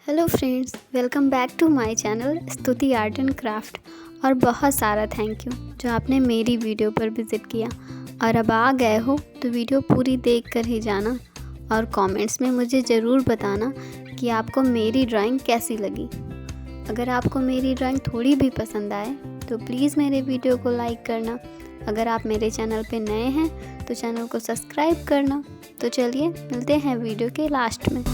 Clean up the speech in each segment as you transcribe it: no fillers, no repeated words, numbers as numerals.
Hello friends, welcome back to my channel Stuti art and craft. और बहुत सारा thank you जो आपने मेरी वीडियो पर विज़िट किया। और अब आ गए हो तो वीडियो पूरी देख कर ही जाना और कमेंट्स में मुझे ज़रूर बताना कि आपको मेरी ड्राइंग कैसी लगी। अगर आपको मेरी ड्राइंग थोड़ी भी पसंद आए तो प्लीज़ मेरे वीडियो को लाइक करना। अगर आप मेरे चैनल पे नए हैं तो चैनल को सब्सक्राइब करना। तो चलिए मिलते हैं वीडियो के लास्ट में।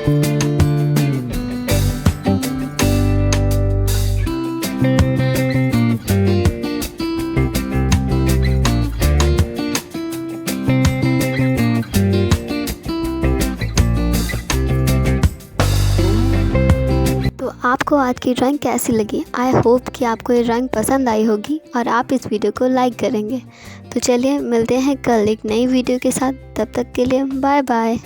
तो आपको आज की ड्राइंग कैसी लगी? आई होप कि आपको ये ड्राइंग पसंद आई होगी और आप इस वीडियो को लाइक करेंगे। तो चलिए मिलते हैं कल एक नई वीडियो के साथ। तब तक के लिए बाय बाय।